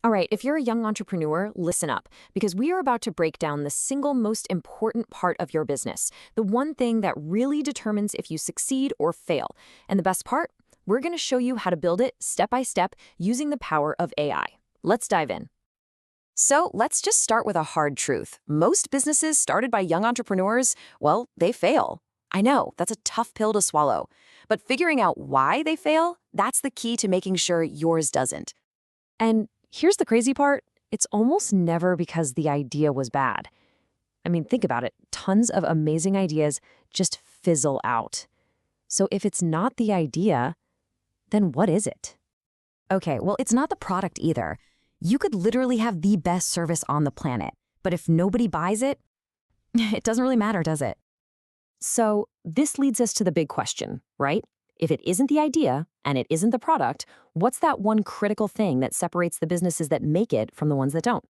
All right, if you're a young entrepreneur, listen up, because we are about to break down the single most important part of your business, the one thing that really determines if you succeed or fail. And the best part? We're going to show you how to build it step by step using the power of AI. Let's dive in. So let's just start with a hard truth. Most businesses started by young entrepreneurs, well, they fail. I know, that's a tough pill to swallow. But figuring out why they fail, that's the key to making sure yours doesn't. And here's the crazy part. It's almost never because the idea was bad. I mean, think about it. Tons of amazing ideas just fizzle out. So if it's not the idea, then what is it? Okay, well, it's not the product either. You could literally have the best service on the planet, but if nobody buys it, it doesn't really matter, does it? So this leads us to the big question, right? If it isn't the idea and it isn't the product, what's that one critical thing that separates the businesses that make it from the ones that don't?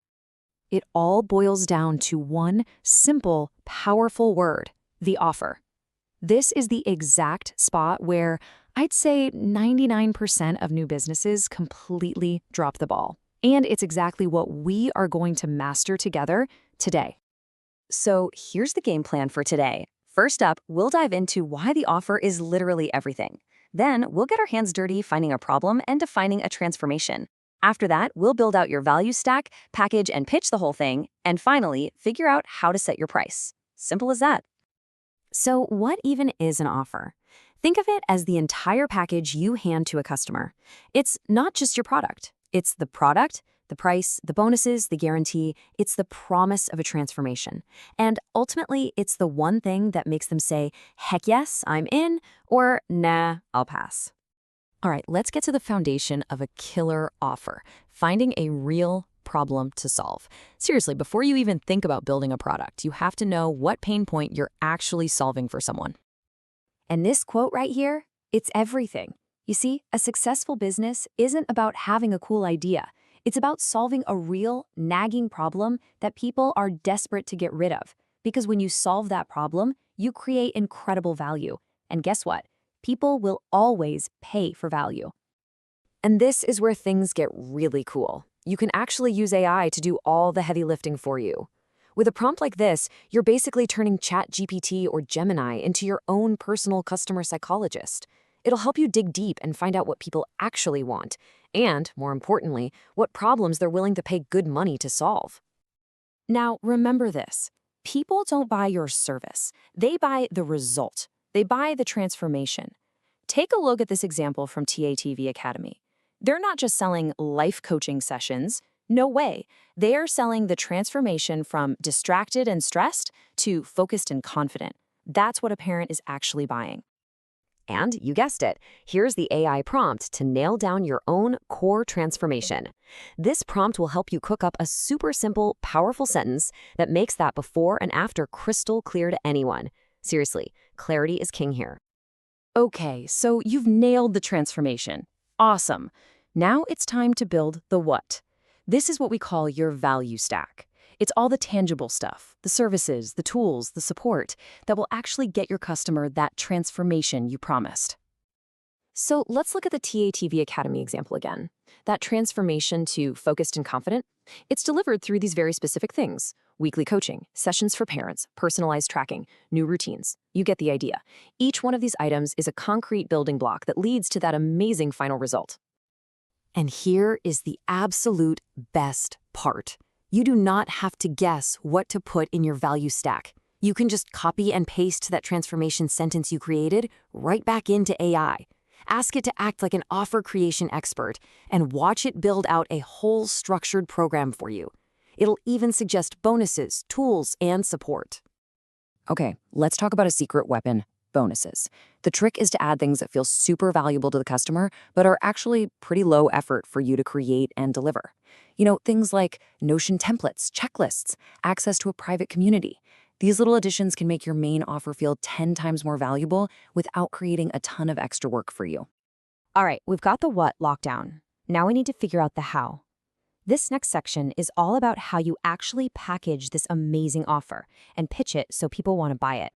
It all boils down to one simple, powerful word: the offer. This is the exact spot where I'd say 99% of new businesses completely drop the ball. And it's exactly what we are going to master together today. So here's the game plan for today. First up, we'll dive into why the offer is literally everything. Then we'll get our hands dirty finding a problem and defining a transformation. After that, we'll build out your value stack, package and pitch the whole thing, and finally, figure out how to set your price. Simple as that. So what even is an offer? Think of it as the entire package you hand to a customer. It's not just your product. It's the product, the price, the bonuses, the guarantee. It's the promise of a transformation. And ultimately, it's the one thing that makes them say, heck yes, I'm in, or nah, I'll pass. All right, let's get to the foundation of a killer offer: finding a real problem to solve. Seriously, before you even think about building a product, you have to know what pain point you're actually solving for someone. And this quote right here, it's everything. You see, a successful business isn't about having a cool idea. It's about solving a real, nagging problem that people are desperate to get rid of. Because when you solve that problem, you create incredible value. And guess what? People will always pay for value. And this is where things get really cool. You can actually use AI to do all the heavy lifting for you. With a prompt like this, you're basically turning ChatGPT or Gemini into your own personal customer psychologist. It'll help you dig deep and find out what people actually want, and, more importantly, what problems they're willing to pay good money to solve. Now, remember this. People don't buy your service. They buy the result. They buy the transformation. Take a look at this example from TATV Academy. They're not just selling life coaching sessions. No way. They are selling the transformation from distracted and stressed to focused and confident. That's what a parent is actually buying. And you guessed it, here's the AI prompt to nail down your own core transformation. This prompt will help you cook up a super simple, powerful sentence that makes that before and after crystal clear to anyone. Seriously, clarity is king here. Okay, so you've nailed the transformation. Awesome. Now it's time to build the what. This is what we call your value stack. It's all the tangible stuff, the services, the tools, the support that will actually get your customer that transformation you promised. So let's look at the TATV Academy example again. That transformation to focused and confident, it's delivered through these very specific things: weekly coaching, sessions for parents, personalized tracking, new routines. You get the idea. Each one of these items is a concrete building block that leads to that amazing final result. And here is the absolute best part. You do not have to guess what to put in your value stack. You can just copy and paste that transformation sentence you created right back into AI. Ask it to act like an offer creation expert and watch it build out a whole structured program for you. It'll even suggest bonuses, tools, and support. Okay, let's talk about a secret weapon: bonuses. The trick is to add things that feel super valuable to the customer, but are actually pretty low effort for you to create and deliver. You know, things like Notion templates, checklists, access to a private community. These little additions can make your main offer feel 10 times more valuable without creating a ton of extra work for you. All right, we've got the what locked down. Now we need to figure out the how. This next section is all about how you actually package this amazing offer and pitch it so people want to buy it.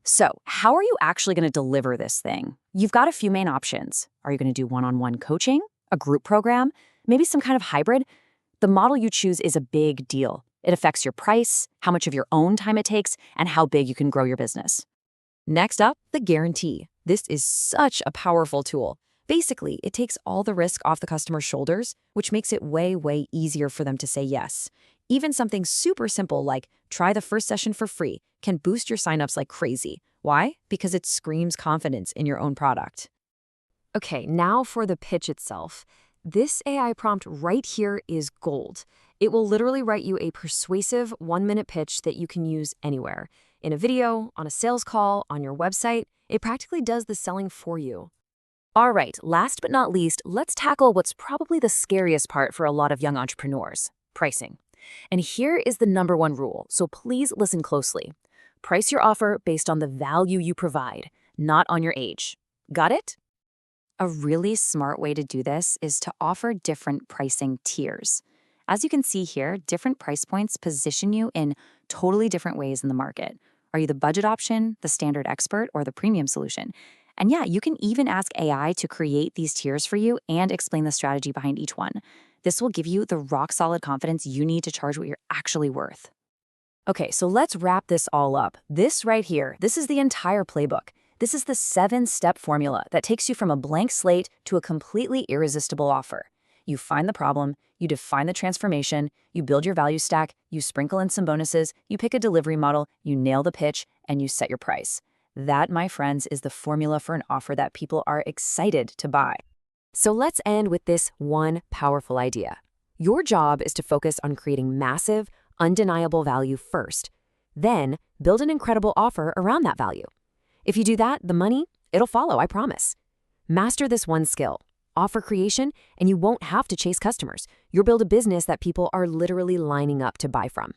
So, how are you actually going to deliver this thing? You've got a few main options. Are you going to do one-on-one coaching, a group program, maybe some kind of hybrid? The model you choose is a big deal. It affects your price, how much of your own time it takes, and how big you can grow your business. Next up, the guarantee. This is such a powerful tool. Basically, it takes all the risk off the customer's shoulders, which makes it way easier for them to say yes. Even something super simple like try the first session for free can boost your signups like crazy. Why? Because it screams confidence in your own product. Okay, now for the pitch itself. This AI prompt right here is gold. It will literally write you a persuasive 1-minute pitch that you can use anywhere. In a video, on a sales call, on your website, it practically does the selling for you. All right, last but not least, let's tackle what's probably the scariest part for a lot of young entrepreneurs: pricing. And here is the #1 rule, so please listen closely. Price your offer based on the value you provide, not on your age. Got it? A really smart way to do this is to offer different pricing tiers. As you can see here, different price points position you in totally different ways in the market. Are you the budget option, the standard expert, or the premium solution? And yeah, you can even ask AI to create these tiers for you and explain the strategy behind each one. This will give you the rock-solid confidence you need to charge what you're actually worth. Okay, so let's wrap this all up. This right here, this is the entire playbook. This is the 7-step formula that takes you from a blank slate to a completely irresistible offer. You find the problem, you define the transformation, you build your value stack, you sprinkle in some bonuses, you pick a delivery model, you nail the pitch, and you set your price. That, my friends, is the formula for an offer that people are excited to buy. So let's end with this one powerful idea. Your job is to focus on creating massive, undeniable value first. Then build an incredible offer around that value. If you do that, the money, it'll follow, I promise. Master this one skill, offer creation, and you won't have to chase customers. You'll build a business that people are literally lining up to buy from.